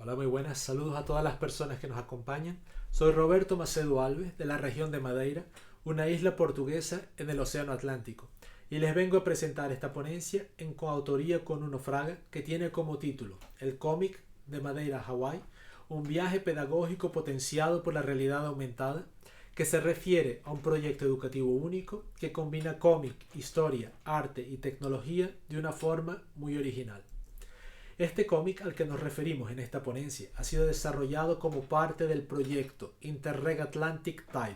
Hola, muy buenas. Saludos a todas las personas que nos acompañan. Soy Roberto Macedo Alves, de la región de Madeira, una isla portuguesa en el Océano Atlántico, y les vengo a presentar esta ponencia en coautoría con Nuno Fraga, que tiene como título el cómic de Madeira a Hawái, un viaje pedagógico potenciado por la realidad aumentada, que se refiere a un proyecto educativo único que combina cómic, historia, arte y tecnología de una forma muy original. Este cómic al que nos referimos en esta ponencia ha sido desarrollado como parte del proyecto Interreg Atlantic Tide,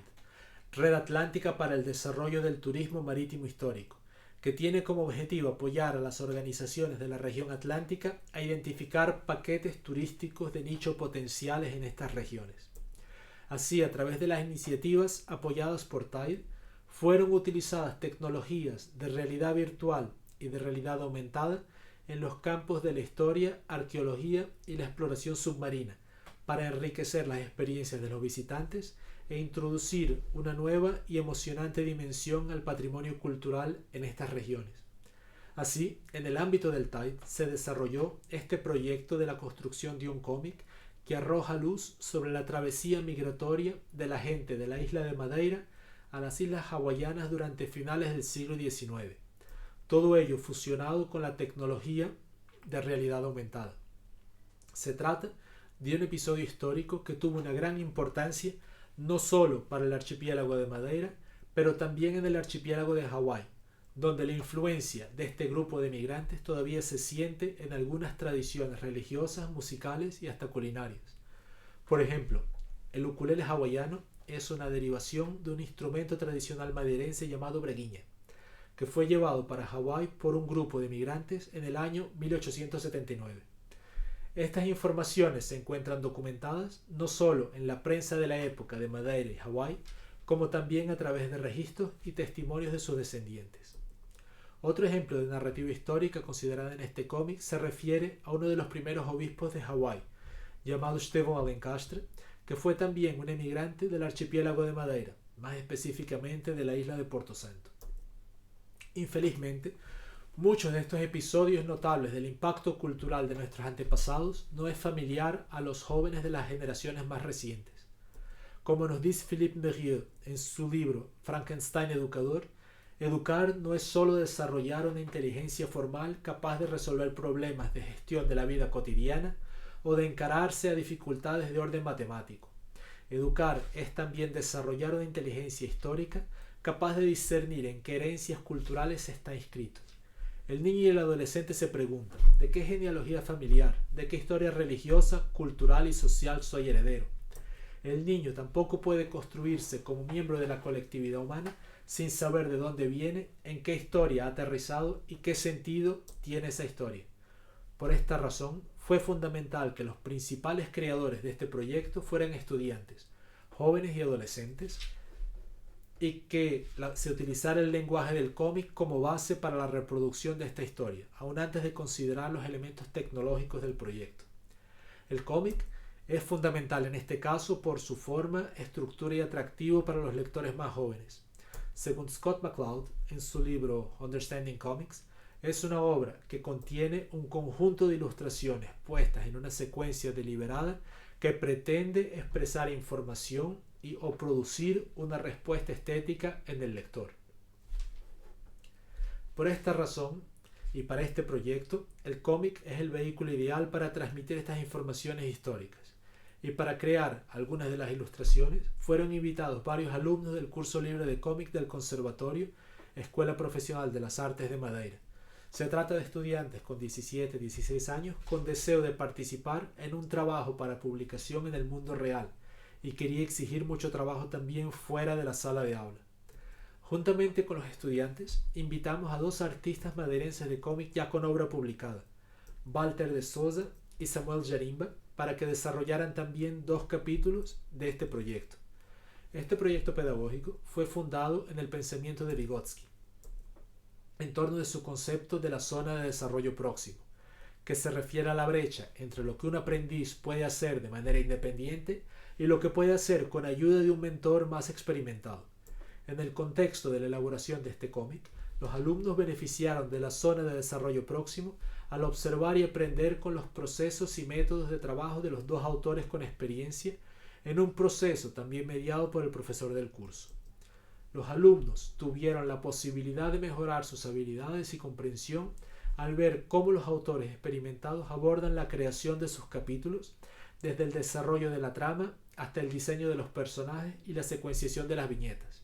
Red Atlántica para el Desarrollo del Turismo Marítimo Histórico, que tiene como objetivo apoyar a las organizaciones de la región atlántica a identificar paquetes turísticos de nicho potenciales en estas regiones. Así, a través de las iniciativas apoyadas por Tide, fueron utilizadas tecnologías de realidad virtual y de realidad aumentada en los campos de la historia, arqueología y la exploración submarina, para enriquecer las experiencias de los visitantes e introducir una nueva y emocionante dimensión al patrimonio cultural en estas regiones. Así, en el ámbito del Tide se desarrolló este proyecto de la construcción de un cómic que arroja luz sobre la travesía migratoria de la gente de la isla de Madeira a las islas hawaianas durante finales del siglo XIX. Todo ello fusionado con la tecnología de realidad aumentada. Se trata de un episodio histórico que tuvo una gran importancia no solo para el archipiélago de Madeira, pero también en el archipiélago de Hawái, donde la influencia de este grupo de migrantes todavía se siente en algunas tradiciones religiosas, musicales y hasta culinarias. Por ejemplo, el ukulele hawaiano es una derivación de un instrumento tradicional madeirense llamado braguiña, que fue llevado para Hawái por un grupo de migrantes en el año 1879. Estas informaciones se encuentran documentadas no solo en la prensa de la época de Madeira y Hawái, como también a través de registros y testimonios de sus descendientes. Otro ejemplo de narrativa histórica considerada en este cómic se refiere a uno de los primeros obispos de Hawái, llamado Estevão Alencastre, que fue también un emigrante del archipiélago de Madeira, más específicamente de la isla de Porto Santo. Infelizmente, muchos de estos episodios notables del impacto cultural de nuestros antepasados no es familiar a los jóvenes de las generaciones más recientes. Como nos dice Philippe Mérieux en su libro Frankenstein Educador, educar no es solo desarrollar una inteligencia formal capaz de resolver problemas de gestión de la vida cotidiana o de encararse a dificultades de orden matemático. Educar es también desarrollar una inteligencia histórica capaz de discernir en qué herencias culturales está inscrito. El niño y el adolescente se preguntan, ¿de qué genealogía familiar, de qué historia religiosa, cultural y social soy heredero? El niño tampoco puede construirse como miembro de la colectividad humana sin saber de dónde viene, en qué historia ha aterrizado y qué sentido tiene esa historia. Por esta razón, fue fundamental que los principales creadores de este proyecto fueran estudiantes, jóvenes y adolescentes, y que se utilizara el lenguaje del cómic como base para la reproducción de esta historia, aún antes de considerar los elementos tecnológicos del proyecto. El cómic es fundamental en este caso por su forma, estructura y atractivo para los lectores más jóvenes. Según Scott McCloud, en su libro Understanding Comics, es una obra que contiene un conjunto de ilustraciones puestas en una secuencia deliberada que pretende expresar información o producir una respuesta estética en el lector. Por esta razón, y para este proyecto, el cómic es el vehículo ideal para transmitir estas informaciones históricas. Y para crear algunas de las ilustraciones, fueron invitados varios alumnos del curso libre de cómic del Conservatorio, Escuela Profesional de las Artes de Madeira. Se trata de estudiantes con 17, 16 años con deseo de participar en un trabajo para publicación en el mundo real, y quería exigir mucho trabajo también fuera de la sala de aula. Juntamente con los estudiantes, invitamos a dos artistas madeirenses de cómic ya con obra publicada, Walter de Souza y Samuel Jarimba, para que desarrollaran también 2 capítulos de este proyecto. Este proyecto pedagógico fue fundado en el pensamiento de Vygotsky, en torno de su concepto de la zona de desarrollo próximo, que se refiere a la brecha entre lo que un aprendiz puede hacer de manera independiente y lo que puede hacer con ayuda de un mentor más experimentado. En el contexto de la elaboración de este cómic, los alumnos beneficiaron de la zona de desarrollo próximo al observar y aprender con los procesos y métodos de trabajo de los dos autores con experiencia en un proceso también mediado por el profesor del curso. Los alumnos tuvieron la posibilidad de mejorar sus habilidades y comprensión al ver cómo los autores experimentados abordan la creación de sus capítulos, desde el desarrollo de la trama hasta el diseño de los personajes y la secuenciación de las viñetas.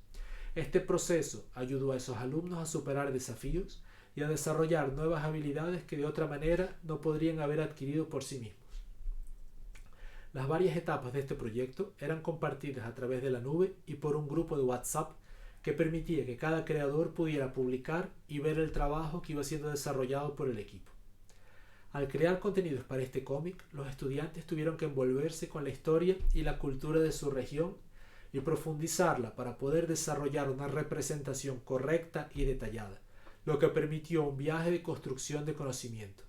Este proceso ayudó a esos alumnos a superar desafíos y a desarrollar nuevas habilidades que de otra manera no podrían haber adquirido por sí mismos. Las varias etapas de este proyecto eran compartidas a través de la nube y por un grupo de WhatsApp que permitía que cada creador pudiera publicar y ver el trabajo que iba siendo desarrollado por el equipo. Al crear contenidos para este cómic, los estudiantes tuvieron que envolverse con la historia y la cultura de su región y profundizarla para poder desarrollar una representación correcta y detallada, lo que permitió un viaje de construcción de conocimiento.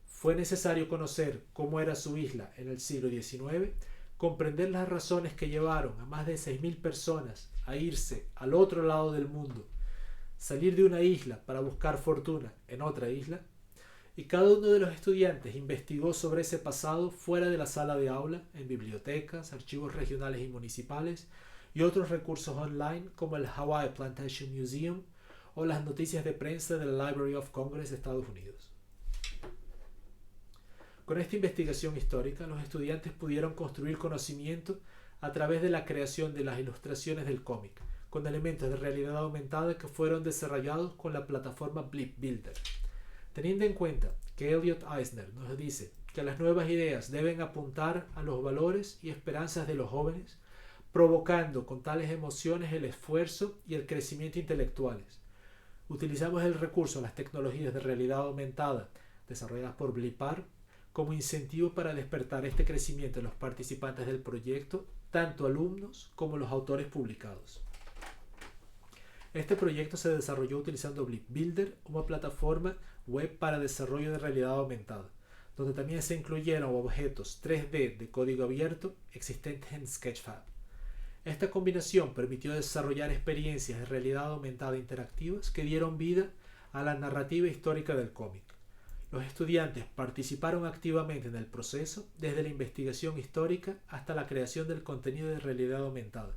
Fue necesario conocer cómo era su isla en el siglo XIX, comprender las razones que llevaron a más de 6.000 personas a irse al otro lado del mundo, salir de una isla para buscar fortuna en otra isla, y cada uno de los estudiantes investigó sobre ese pasado fuera de la sala de aula, en bibliotecas, archivos regionales y municipales, y otros recursos online como el Hawaii Plantation Museum o las noticias de prensa del Library of Congress de Estados Unidos. Con esta investigación histórica, los estudiantes pudieron construir conocimiento a través de la creación de las ilustraciones del cómic, con elementos de realidad aumentada que fueron desarrollados con la plataforma Blip Builder. Teniendo en cuenta que Elliot Eisner nos dice que las nuevas ideas deben apuntar a los valores y esperanzas de los jóvenes, provocando con tales emociones el esfuerzo y el crecimiento intelectuales. Utilizamos el recurso de las tecnologías de realidad aumentada desarrolladas por Blipar como incentivo para despertar este crecimiento en los participantes del proyecto, tanto alumnos como los autores publicados. Este proyecto se desarrolló utilizando Blip Builder, una plataforma web para desarrollo de realidad aumentada, donde también se incluyeron objetos 3D de código abierto existentes en Sketchfab. Esta combinación permitió desarrollar experiencias de realidad aumentada interactivas que dieron vida a la narrativa histórica del cómic. Los estudiantes participaron activamente en el proceso, desde la investigación histórica hasta la creación del contenido de realidad aumentada,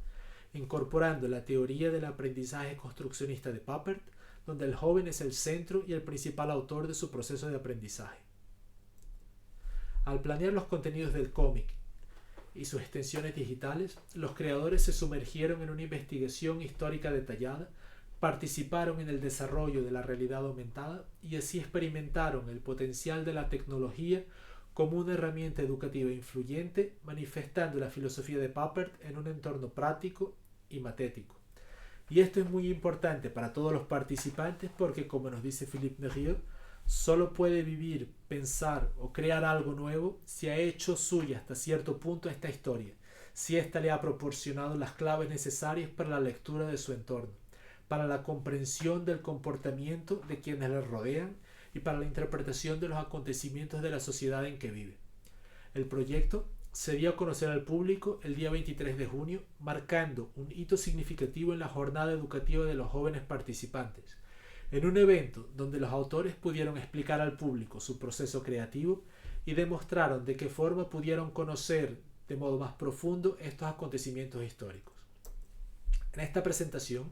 incorporando la teoría del aprendizaje construccionista de Papert, donde el joven es el centro y el principal autor de su proceso de aprendizaje. Al planear los contenidos del cómic y sus extensiones digitales, los creadores se sumergieron en una investigación histórica detallada, participaron en el desarrollo de la realidad aumentada y así experimentaron el potencial de la tecnología como una herramienta educativa influyente, manifestando la filosofía de Papert en un entorno práctico y matético. Y esto es muy importante para todos los participantes porque, como nos dice Philippe Mérieux, solo puede vivir, pensar o crear algo nuevo si ha hecho suya hasta cierto punto esta historia, si ésta le ha proporcionado las claves necesarias para la lectura de su entorno, para la comprensión del comportamiento de quienes le rodean y para la interpretación de los acontecimientos de la sociedad en que vive. El proyecto se dio a conocer al público el día 23 de junio, marcando un hito significativo en la jornada educativa de los jóvenes participantes, en un evento donde los autores pudieron explicar al público su proceso creativo y demostraron de qué forma pudieron conocer de modo más profundo estos acontecimientos históricos. En esta presentación,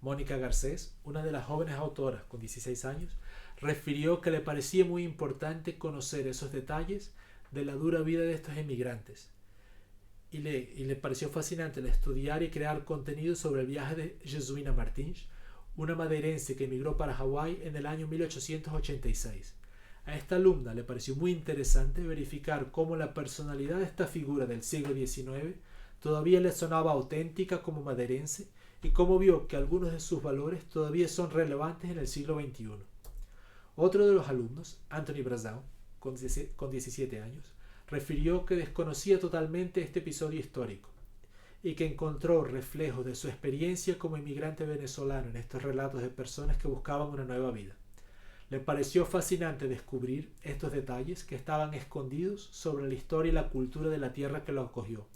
Mónica Garcés, una de las jóvenes autoras con 16 años, refirió que le parecía muy importante conocer esos detalles de la dura vida de estos emigrantes y le pareció fascinante el estudiar y crear contenido sobre el viaje de Jesuína Martins, una madeirense que emigró para Hawái en el año 1886. A esta alumna le pareció muy interesante verificar cómo la personalidad de esta figura del siglo XIX todavía le sonaba auténtica como madeirense y cómo vio que algunos de sus valores todavía son relevantes en el siglo XXI. Otro de los alumnos, Anthony Brazow, con 17 años, refirió que desconocía totalmente este episodio histórico y que encontró reflejos de su experiencia como inmigrante venezolano en estos relatos de personas que buscaban una nueva vida. Le pareció fascinante descubrir estos detalles que estaban escondidos sobre la historia y la cultura de la tierra que lo acogió.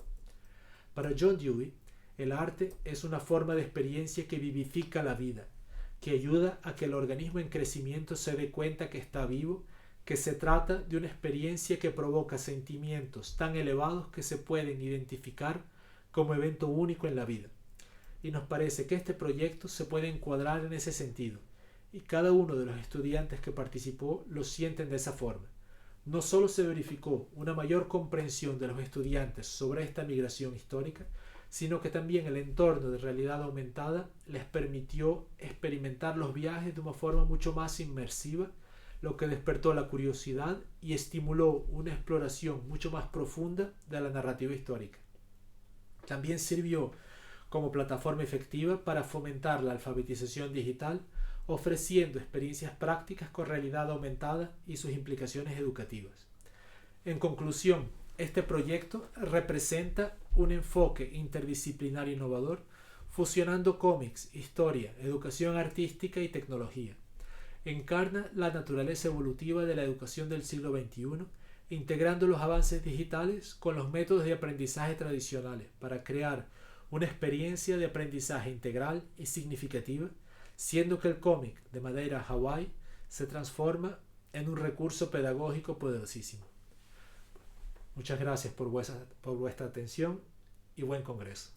Para John Dewey, el arte es una forma de experiencia que vivifica la vida, que ayuda a que el organismo en crecimiento se dé cuenta que está vivo, que se trata de una experiencia que provoca sentimientos tan elevados que se pueden identificar como evento único en la vida. Y nos parece que este proyecto se puede encuadrar en ese sentido, y cada uno de los estudiantes que participó lo sienten de esa forma. No solo se verificó una mayor comprensión de los estudiantes sobre esta migración histórica, sino que también el entorno de realidad aumentada les permitió experimentar los viajes de una forma mucho más inmersiva, lo que despertó la curiosidad y estimuló una exploración mucho más profunda de la narrativa histórica. También sirvió como plataforma efectiva para fomentar la alfabetización digital, ofreciendo experiencias prácticas con realidad aumentada y sus implicaciones educativas. En conclusión, este proyecto representa un enfoque interdisciplinar innovador, fusionando cómics, historia, educación artística y tecnología. Encarna la naturaleza evolutiva de la educación del siglo XXI, integrando los avances digitales con los métodos de aprendizaje tradicionales para crear una experiencia de aprendizaje integral y significativa, siendo que el cómic de Madeira Hawái se transforma en un recurso pedagógico poderosísimo. Muchas gracias por vuestra atención y buen congreso.